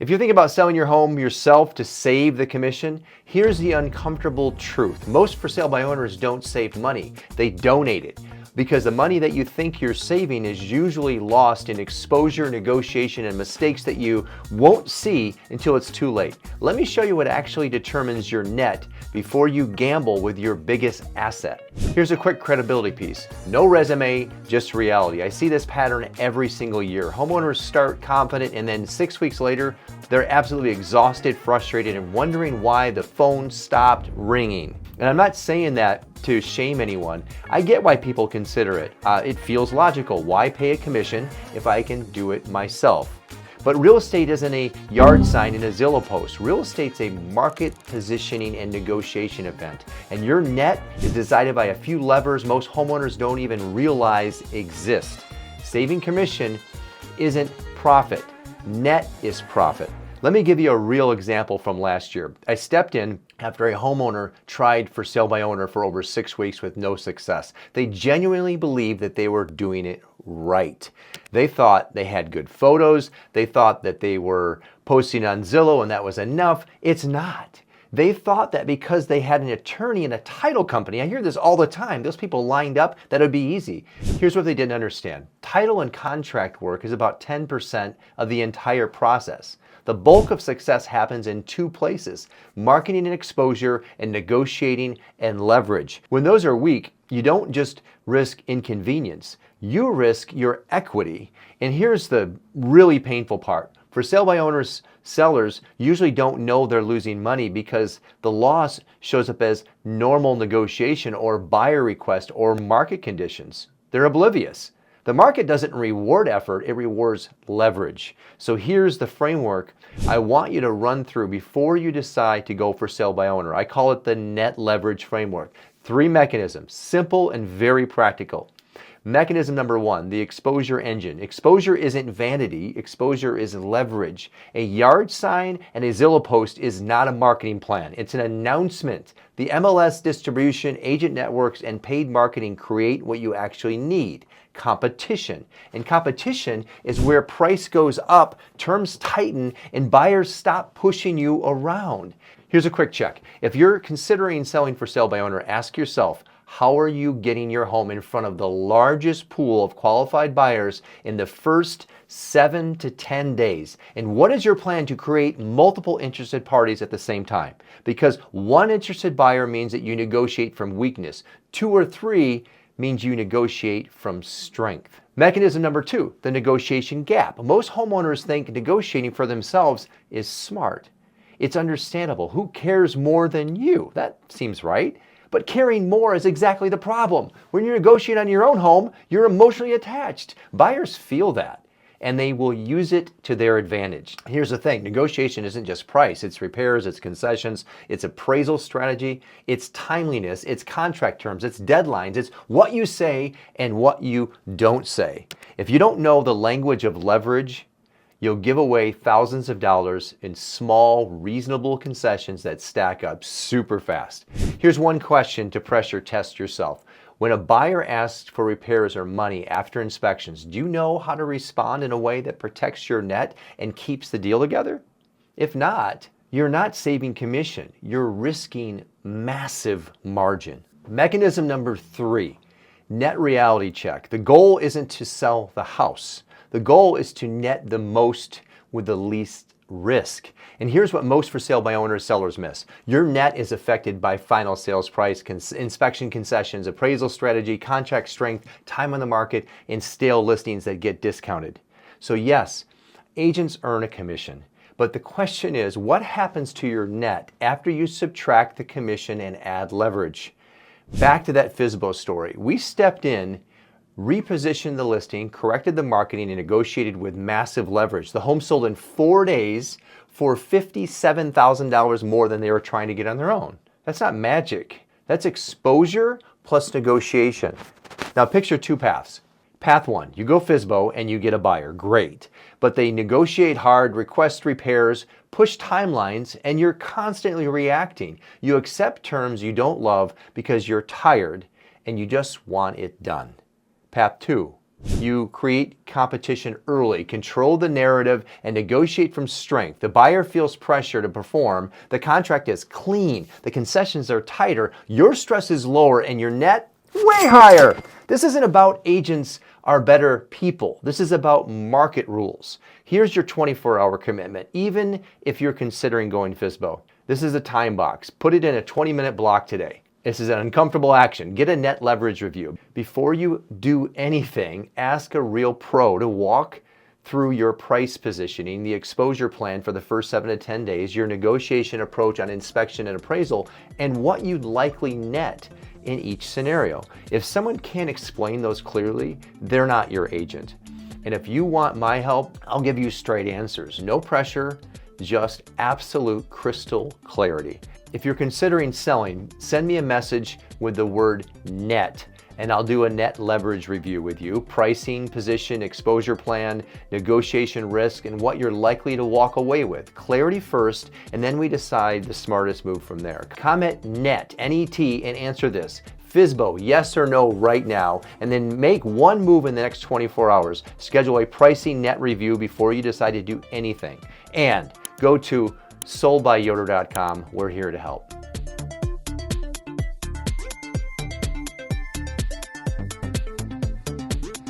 If you think about selling your home yourself to save the commission, here's the uncomfortable truth. Most for sale by owners don't save money, they donate it. Because the money that you think you're saving is usually lost in exposure, negotiation, and mistakes that you won't see until it's too late. Let me show you what actually determines your net before you gamble with your biggest asset. Here's a quick credibility piece. No resume, just reality. I see this pattern every single year. Homeowners start confident and then 6 weeks later, they're absolutely exhausted, frustrated, and wondering why the phone stopped ringing. And I'm not saying that to shame anyone. I get why people consider it. It feels logical. Why pay a commission if I can do it myself? But real estate isn't a yard sign in a Zillow post. Real estate's a market positioning and negotiation event. And your net is decided by a few levers most homeowners don't even realize exist. Saving commission isn't profit. Net is profit. Let me give you a real example from last year. I stepped in after a homeowner tried for sale by owner for over 6 weeks with no success. They genuinely believed that they were doing it right. They thought they had good photos. They thought that they were posting on Zillow and that was enough. It's not. They thought that because they had an attorney and a title company, I hear this all the time, those people lined up, that it would be easy. Here's what they didn't understand. Title and contract work is about 10% of the entire process. The bulk of success happens in two places: marketing and exposure, and negotiating and leverage. When those are weak, you don't just risk inconvenience, you risk your equity. And here's the really painful part. For sale by owners, sellers usually don't know they're losing money because the loss shows up as normal negotiation or buyer request or market conditions. They're oblivious. The market doesn't reward effort, it rewards leverage. So here's the framework I want you to run through before you decide to go for sale by owner. I call it the net leverage framework. 3 mechanisms, simple and very practical. Mechanism number 1, the exposure engine. Exposure isn't vanity, exposure is leverage. A yard sign and a Zillow post is not a marketing plan, it's an announcement. The MLS distribution, agent networks, and paid marketing create what you actually need: competition. And competition is where price goes up, terms tighten, and buyers stop pushing you around. Here's a quick check. If you're considering selling for sale by owner, ask yourself, how are you getting your home in front of the largest pool of qualified buyers in the first 7 to 10 days? And what is your plan to create multiple interested parties at the same time? Because one interested buyer means that you negotiate from weakness. 2 or 3 means you negotiate from strength. Mechanism number 2, the negotiation gap. Most homeowners think negotiating for themselves is smart. It's understandable. Who cares more than you? That seems right. But caring more is exactly the problem. When you negotiate on your own home, you're emotionally attached. Buyers feel that, and they will use it to their advantage. Here's the thing, negotiation isn't just price, it's repairs, it's concessions, it's appraisal strategy, it's timeliness, it's contract terms, it's deadlines, it's what you say and what you don't say. If you don't know the language of leverage, you'll give away thousands of dollars in small, reasonable concessions that stack up super fast. Here's one question to pressure test yourself. When a buyer asks for repairs or money after inspections, do you know how to respond in a way that protects your net and keeps the deal together? If not, you're not saving commission, you're risking massive margin. Mechanism number 3, net reality check. The goal isn't to sell the house. The goal is to net the most with the least risk. And here's what most for sale by owner sellers miss. Your net is affected by final sales price, inspection concessions, appraisal strategy, contract strength, time on the market, and stale listings that get discounted. So yes, agents earn a commission. But the question is, what happens to your net after you subtract the commission and add leverage? Back to that FSBO story. We stepped in, repositioned the listing, corrected the marketing, and negotiated with massive leverage. The home sold in 4 days for $57,000 more than they were trying to get on their own. That's not magic. That's exposure plus negotiation. Now picture 2 paths. Path 1, you go FSBO and you get a buyer. Great. But they negotiate hard, request repairs, push timelines, and you're constantly reacting. You accept terms you don't love because you're tired and you just want it done. Path 2, You create competition early, control the narrative, and negotiate from strength. The buyer feels pressure to perform, the contract is clean, the concessions are tighter, your stress is lower, and your net way higher. This isn't about agents are better people. This is about market rules. Here's your 24-hour commitment, even if you're considering going FSBO. This is a time box. Put it in a 20-minute block today. This is an uncomfortable action. Get a net leverage review. Before you do anything, ask a real pro to walk through your price positioning, the exposure plan for the first 7 to 10 days, your negotiation approach on inspection and appraisal, and what you'd likely net in each scenario. If someone can't explain those clearly, they're not your agent. And if you want my help, I'll give you straight answers. No pressure, just absolute crystal clarity. If you're considering selling, send me a message with the word net, and I'll do a net leverage review with you. Pricing, position, exposure plan, negotiation risk, and what you're likely to walk away with. Clarity first, and then we decide the smartest move from there. Comment net, N-E-T, and answer this. FSBO, yes or no right now, and then make one move in the next 24 hours. Schedule a pricing net review before you decide to do anything. And go to soldbyyoder.com. We're here to help.